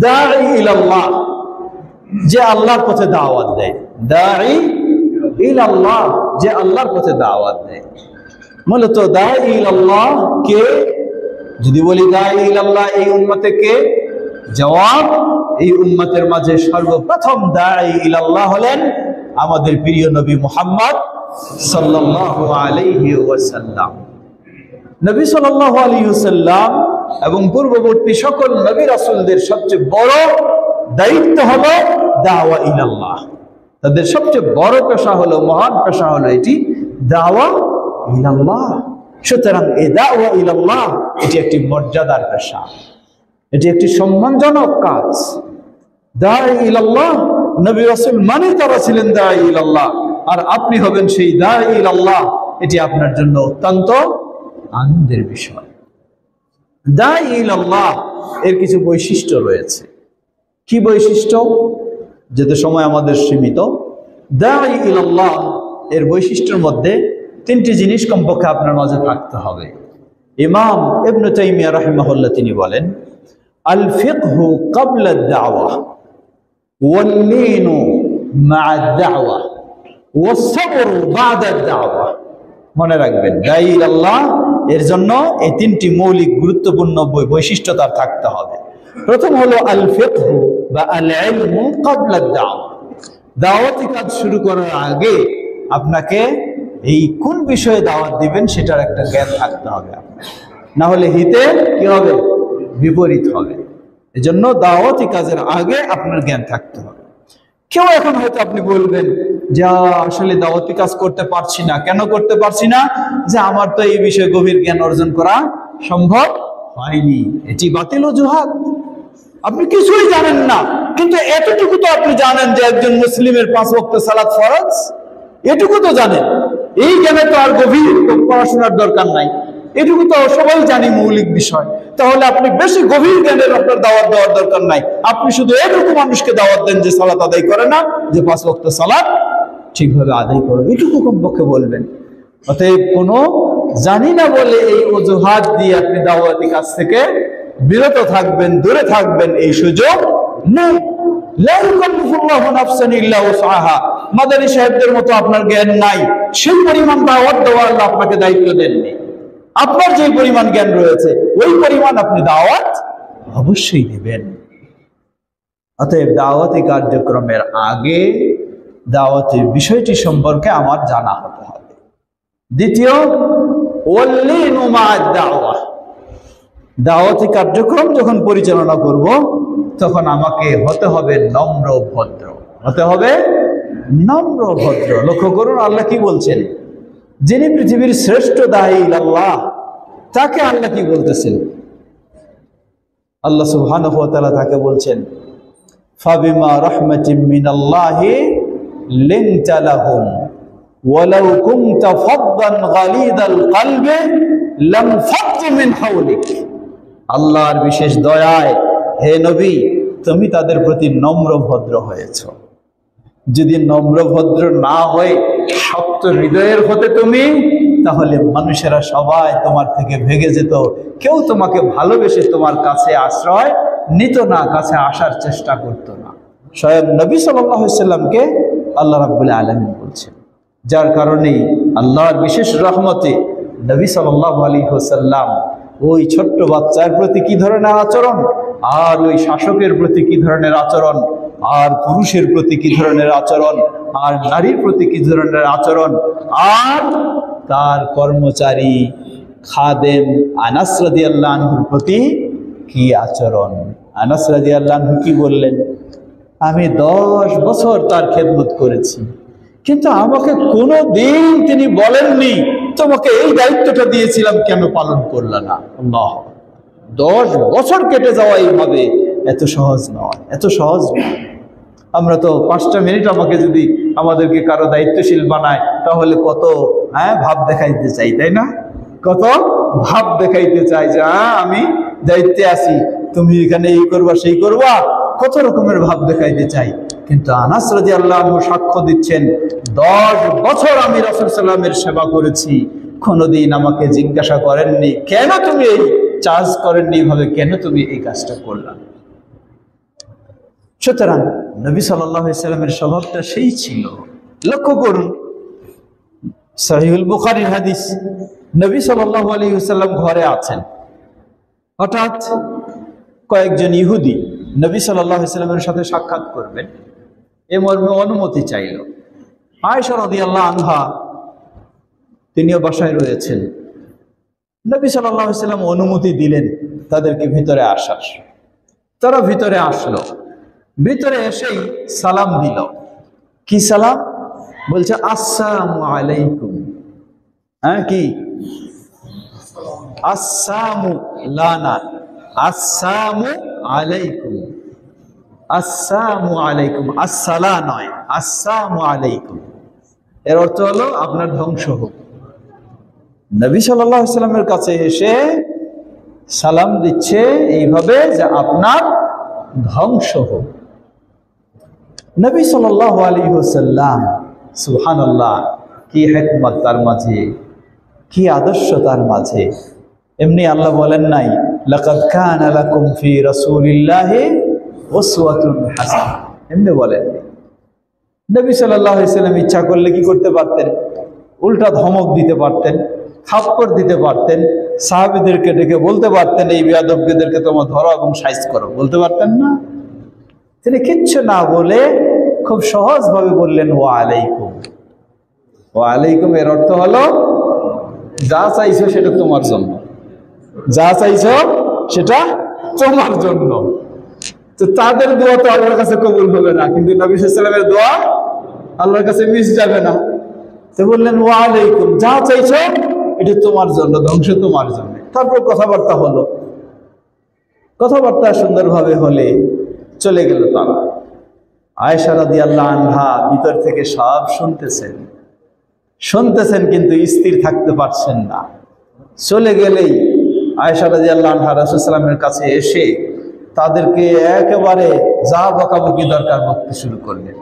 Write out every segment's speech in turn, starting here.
দাঈ ইলাল্লাহ, যে আল্লাহর পথে দাওয়াত দেয়। দাঈ ইলাল্লাহ, যে আল্লাহর পথে দাওয়াত দেয়। মূলত দাঈ ইলাল্লাহ কে? যদি বলি দাঈ ইলাল্লাহ এই উম্মতে কে, জবাব এই উম্মতের মাঝে সর্বপ্রথম দাঈ ইলাল্লাহ হলেন আমাদের প্রিয় নবী মুহাম্মদ সাল্লাল্লাহু আলাইহি ওয়াসাল্লাম। নবী সাল্লাল্লাহু আলাইহি ওয়াসাল্লাম এবং পূর্ববর্তী সকল নবী রাসূলদের সবচেয়ে বড় দায়িত্ব হলো দাওয়া ইলাল্লাহ। তাদের সবচেয়ে বড় পেশা হলো, মহান পেশা হলো এটি দাওয়া ইলাল্লাহ। সুতরাং এই দাওয়া ইলাল্লাহ এটি একটি মর্যাদার পেশা, এটি একটি সম্মানজনক কাজ। দাঈ ইলাল্লাহ, নবী রাসূল মানে তারা ছিলেন দাঈ ইলাল্লাহ, আর আপনি হবেন সেই দাঈ ইলাল্লাহ। এটি আপনার জন্য অত্যন্ত আনন্দের বিষয়। দাঈ ইলাল্লাহ এর কিছু বৈশিষ্ট্য রয়েছে। কি বৈশিষ্ট্য? যেতে সময় আমাদের সীমিত। দাঈ ইলাল্লাহ এর বৈশিষ্ট্যের মধ্যে তিনটি জিনিস কমপক্ষে আপনার মাঝে থাকতে হবে। ইমাম ইবনে তাইমিয়া রাহিমাহুল্লাহ তিনি বলেন, আল ফিকহু ক্বাবলা আদ-দাওয়া ওয়াল লিনু মা'a আদ-দাওয়া ওয়াস সাবরু বা'দা আদ-দাওয়া। মনে রাখবেন, দাঈ ইলাল্লাহ এর জন্য এই তিনটি মৌলিক গুরুত্বপূর্ণ বৈশিষ্ট্য তার থাকতে হবে। প্রথম হলো আল ফিকহু বা আল ইলমু ক্বাবলা আদ-দাওয়া। দাওয়াতি কাজ শুরু করার আগে আপনাকে এই কোন বিষয়ে দাওয়াত দিবেন সেটার একটা জ্ঞান থাকতে হবে। না হলে হিতে কি হবে? বিপরীত হবে। এজন্য দাওয়াতি কাজের আগে আপনার জ্ঞান থাকতে হবে। কেউ এখন হয়তো আপনি বলবেন যে আসলে দাওয়াতি কাজ করতে পারছি না। কেন করতে পারছি না? যে আমার তো এই বিষয়ে গভীর জ্ঞান অর্জন করা সম্ভব হয়নি। এটি বাতিল অজুহাত। আপনি কিছুই জানেন না, কিন্তু এতটুকু তো আপনি জানেন যে একজন মুসলিমের 5 ওয়াক্ত সালাত ফরজ। এটুকু তো জানেন। এই জ্ঞানে তো আর গভীর পড়াশোনার দরকার নাই। এটুকু তো সবাই জানি মৌলিক বিষয়। তাহলে আপনি বেশি গভীর জ্ঞানের আপনার দাওয়াত দেওয়ার দরকার নাই। আপনি শুধু এটুকু মানুষকে দাওয়াত দেন যে সালাত আদায় করে না, যে 5 ওয়াক্ত সালাত ঠিকভাবে আদায় করো, এটুকু কমপক্ষে বলবেন। অতএব কোনো জানি না বলে এই অজুহাত দিয়ে আপনি দাওয়াতি কাজ থেকে বিরত থাকবেন, দূরে থাকবেন, এই সুযোগ নেই। লা ইউকাল্লিফুল্লাহু নাফসান ইল্লা উসআহা। মাদানী সাহেবদের মতো আপনার জ্ঞান নাই, সেই পরিমাণ দাওয়াত দেওয়া আল্লাহ আপনাকে দায়িত্ব দেননি। আপনার যে পরিমাণ জ্ঞান রয়েছে ওই পরিমাণ আপনি দাওয়াত অবশ্যই দিবেন। অতএব দাওয়াতি কার্যক্রমের আগে দাওয়াতের বিষয়টি সম্পর্কে আমার জানা হতে হবে। দ্বিতীয়, ওয়াল্লিনু মা'a আদ-দাওয়া। দাওয়াতি কার্যক্রম যখন পরিচালনা করব তখন আমাকে হতে হবে নম্র ভদ্র, হতে হবে নম্র ভদ্র। লক্ষ্য করুন আল্লাহ কি বলছেন, যিনি পৃথিবীর শ্রেষ্ঠ দাঈ ইলাল্লাহ তাকে আল্লাহ কি বলতেছেন? আল্লাহ সুবহানাহু ওয়া তাআলা তাকে বলছেন, ফাবিমা রাহমাতিম মিনাল্লাহি লিনতা লাহুম ওয়ালাউ কুনতা ফাদদান গালিদাল কলবি লাম ফাদ্দু মিন হাওলিক। আল্লাহর বিশেষ দয়ায় হে নবী তুমি তাদের প্রতি নম্র ভদ্র হয়েছ। যদি নম্র ভদ্র না হয়ে শক্ত হৃদয়ের হতে তুমি, তাহলে মানুষেরা সবাই তোমার থেকে ভেগে যেত। কেউ তোমাকে ভালোবেসে তোমার কাছে আশ্রয় নিত না, কাছে আসার চেষ্টা করত না। স্বয়ং নবী সাল্লাল্লাহু আলাইহি সাল্লামকে আল্লাহ রাব্বুল আলামিন বলছেন। যার কারণেই আল্লাহর বিশেষ রহমতে নবী সাল্লাল্লাহু আলাইহি ওয়াসাল্লাম ওই ছোট্ট বাচ্চার প্রতি কি ধরনের আচরণ, আর ওই শাসকের প্রতি কি ধরনের আচরণ, আর পুরুষের প্রতি কি ধরনের আচরণ, আর নারীর প্রতি কি ধরনের আচরণ, আর তার কর্মচারী খাদেম আনাস রাদিয়াল্লাহু আনহুর প্রতি কি আচরণ। আনাস রাদিয়াল্লাহু আনহু কি বললেন, আমি 10 বছর তার খেদমত করেছি, কিন্তু আমাকে কোনোদিন তিনি বলেননি তোমাকে এই দায়িত্বটা দিয়েছিলাম কেন পালন করলা না। আল্লাহ, 10 বছর কেটে যাওয়া এইভাবে এত সহজ নয়, এত সহজ নয়। আমরা তো 5টা মিনিট আমাকে যদি আমাদেরকে কারো দায়িত্বশীল বানায় তাহলে কত ভাব দেখাইতে চাই, তাই না? কত ভাব দেখাইতে চাই যে আমি দায়িত্বে আছি, তুমি এখানে এই করবা সেই করবা, কত রকমের ভাব দেখাইতে চাই। কিন্তু আনাস রাদিয়াল্লাহু আনহু সাক্ষ্য দিচ্ছেন 10 বছর আমি রাসূল সাল্লাল্লাহু আলাইহি ওয়াসাল্লামের সেবা করেছি, কোনোদিন আমাকে জিজ্ঞাসা করেননি কেন তুমি এই চার্জ করেননি, এইভাবে কেন তুমি এই কাজটা করলা। সুতরাং নবী সাল্লাল্লাহু আলাইহি সাল্লামের স্বভাবটা সেই ছিল। লক্ষ্য করুন সহিহুল বুখারীর হাদিস, নবী সাল্লাল্লাহু আলাইহি ওয়াসাল্লাম ঘরে আছেন, হঠাৎ কয়েকজন ইহুদি নবী সাল্লাল্লাহু আলাইহি সাল্লামের সাথে সাক্ষাৎ করবেন এ মর্মে অনুমতি চাইল। আয়েশা রাদিয়াল্লাহু আনহা তিনিও বাসায় রয়েছেন। নবী সাল্লাল্লাহু আলাইহি সাল্লাম অনুমতি দিলেন তাদেরকে ভিতরে আসার। তারা ভিতরে আসলো, ভিতরে এসেই সালাম দিল। কি সালাম? বলছে আসসালামু আলাইকুম। হ্যাঁ, কি আসসালামু লানা, আসসালামু আলাইকুম, আসসালামু আলাইকুম, আসসালা নয়, আসসালামু আলাইকুম। এর অর্থ হলো আপনার ধ্বংস হোক। নবী সাল্লাল্লাহু আলাইহি সাল্লামের কাছে এসে সালাম দিচ্ছে এইভাবে যে আপনার ধ্বংস হোক। নবী সাল্লাল্লাহু আলাইহি ওয়াসাল্লাম, সুবহানাল্লাহ, কি হিকমত তার মাঝে, কি আদর্শ তার মাঝে। এমনি আল্লাহ বলেন নাই লাকাদ কানা লাকুম ফি রাসূলিল্লাহি উসওয়াতুন হাসানাহ, এমনি বলেন। নবী সাল্লাল্লাহু আলাইহি সাল্লাম ইচ্ছা করলে কি করতে পারতেন? উল্টা ধমক দিতে পারতেন, থাপ্পড় দিতে পারতেন, সাহাবীদেরকে ডেকে বলতে পারতেন এই বেয়াদবদেরকে তোমরা ধরো এবং সাইজ করো, বলতে পারতেন না? তিনি কিচ্ছু না বলে খুব সহজভাবে বললেন ওয়া আলাইকুম। ওয়া আলাইকুম এর অর্থ হলো যা চাইছো সেটা তোমার জন্য, যা চাইছো সেটা তোমার জন্য। তো তাদের দোয়া তো আল্লাহর কাছে কবুল হবে না, কিন্তু নবী সাল্লাল্লাহু আলাইহি ওয়াসাল্লামের দোয়া আল্লাহর কাছে মিস যাবে না। তো বললেন ওয়া আলাইকুম, যা চাইছো এটা তোমার জন্য, ধ্বংস তোমার জন্য। তারপর কথাবার্তা হলো, কথাবার্তা সুন্দরভাবে হলে চলে গেল তারা। আয়েশা রাদিয়াল্লাহু আনহা ভিতর থেকে সব শুনতেছেন কিন্তু স্থির থাকতে পারছেন না। চলে গেলেই আয়েশা রাদিয়াল্লাহু আনহা রাসূল সাল্লাল্লাহু আলাইহি ওয়াসাল্লামের কাছে এসে তাদেরকে একেবারে যা বকাবকি দরকার বকতে শুরু করলেন,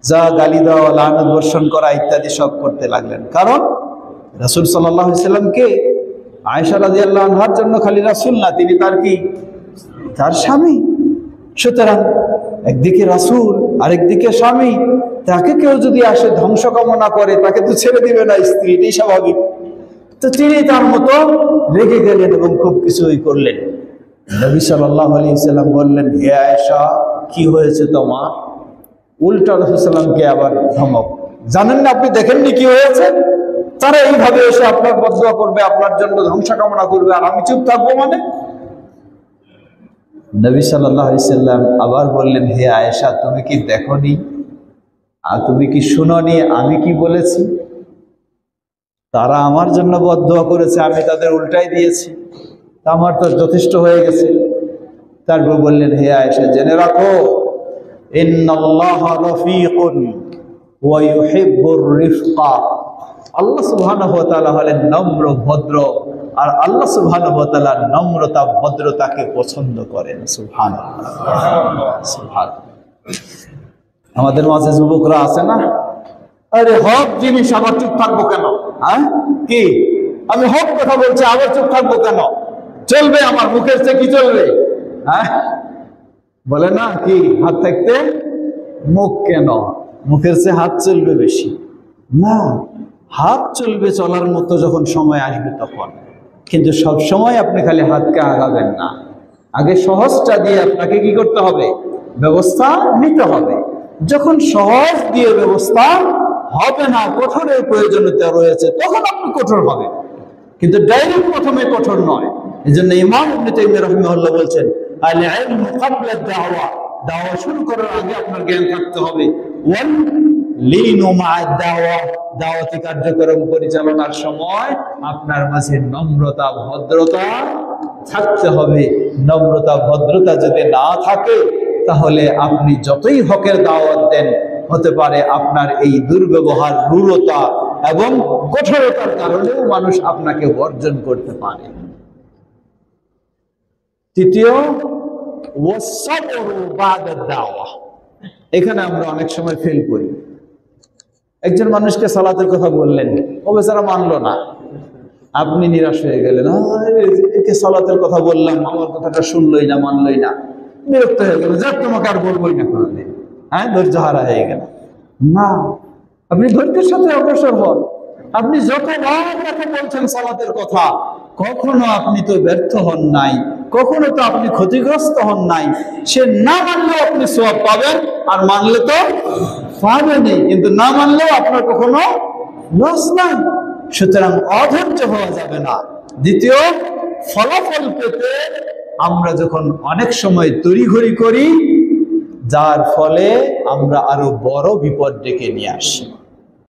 যা গালি দেওয়া, লানত বর্ষণ করা ইত্যাদি সব করতে লাগলেন। কারণ রাসূল সাল্লাল্লাহু আলাইহি ওয়াসাল্লামকে আয়েশা রাদিয়াল্লাহু আনহার জন্য খালি রাসূল না, তিনি তার কি, তার স্বামী। সুতরাং একদিকে রাসূল আরেকদিকে স্বামী, তাকে কেউ যদি আসে ধ্বংস কামনা করে তাকে তো ছেড়ে দিবে না স্ত্রী, এটাই স্বাভাবিক। তো তিনি তার মতো রেগে গেলেন এবং খুব কিছুই করলেন। নবী সাল্লাল্লাহু আলাইহি ওয়াসাল্লাম বললেন হে আয়েশা, কি হয়েছে তোমার? উল্টা রাসূল সাল্লামকে আবার ধমক। জানেন না, আপনি দেখেননি কি হয়েছে? তারা এইভাবে এসে আপনার বদদুয়া করবে, আপনার জন্য ধ্বংস কামনা করবে, আর আমি চুপ থাকবো মানে? নবী সাল্লাল্লাহু আলাইহি ওয়াসাল্লাম আবার বললেন হে আয়েশা, তুমি কি দেখোনি আর তুমি কি শুনোনি আমি কি বলেছি? তারা আমার জন্য বদদুয়া করেছে, আমি তাদের উল্টাই দিয়েছি, আমার তো যথেষ্ট হয়ে গেছে। তারপর বললেন হে আয়েশা, জেনে রাখো ইন্নাল্লাহা রাফীকুন ওয়া ইউহিব্বুর রিফকা। আল্লাহ সুবহানাহু ওয়া তাআলা হলেন নম্র ভদ্র, আর আল্লাহ সুবহানাহু ওয়া তাআলা নম্রতা ভদ্রতাকে পছন্দ করেন। সুবহানাল্লাহ, সুবহানাল্লাহ। আমাদের মাঝে যুবকরা আছে না, আরে হক জিনিস আবার চুপ থাকবো কেন? হ্যাঁ, কি আমি হক কথা বলছি আবার চুপ থাকবো কেন? চলবে, আমার মুখের চেয়ে কি চলবে? হ্যাঁ, বলে না কি হাত থাকতে মুখ কেন, মুখের চেয়ে হাত চলবে বেশি না। হাত চলবে চলার মতো যখন সময় আসবে তখন, কিন্তু সব সময় আপনি খালি হাতকে আগাবেন না। আগে সহজটা দিয়ে আপনাকে কি করতে হবে? ব্যবস্থা নিতে হবে। যখন সহজ দিয়ে ব্যবস্থা হবে না, কঠোরের প্রয়োজনীয়তা রয়েছে, তখন আপনি কঠোর হবেন, কিন্তু ডাইরেক্ট প্রথমে কঠোর নয়। এই জন্য ইমাম ইবনে তাইমিয়া রাহিমাহুল্লাহ বলছেন আল ইলমু ক্বাবলা দাওয়া, দাওয়া শুরু করার আগে আপনার জ্ঞান থাকতে হবে। ওয়াল লিনু মা'a দাওয়া, দাওয়াতি কার্যক্রম পরিচালনার সময় আপনার মাঝে নম্রতা ভদ্রতা থাকতে হবে। নম্রতা ভদ্রতা যদি না থাকে তাহলে আপনি যতই হকের দাওয়াত দেন, হতে পারে আপনার এই দুর্ব্যবহার, রূঢ়তা এবং কঠোরতার কারণেও মানুষ আপনাকে বর্জন করতে পারে। তৃতীয়, ওয়াসসাবরু বা'দা দাওয়া। এখানে আমরা অনেক সময় ফেল করি। একজন মানুষকে সালাতের কথা বললেন, ও বেচারা মানলো না, আপনি নিরাশ হয়ে গেলেন, একে সালাতের কথা বললাম, আমার কথাটা শুনলই না, মানলই না। বিরক্ত হয়ে গেল, যাক তোমাকে আর বলবোই না কোনোদিন, হ্যাঁ, ধৈর্য হারা হয়ে গেল। না, আপনি ধৈর্যের সাথে অগ্রসর হন। আপনি যতবার তাকে বলছেন সালাতের কথা, কখনো আপনি তো ব্যর্থ হন নাই, কখনো তো আপনি ক্ষতিগ্রস্ত হন নাই। সে না মানলেও আপনি সওয়াব পাবেন, আর মানলে তো পাবেনই, কিন্তু না মানলেও আপনার কখনো লস নাই। সুতরাং অধৈর্য হওয়া যাবে না। দ্বিতীয়, ফলাফল পেতে আমরা যখন অনেক সময় তড়িঘড়ি করি, যার ফলে আমরা আরো বড় বিপদ ডেকে নিয়ে আসি।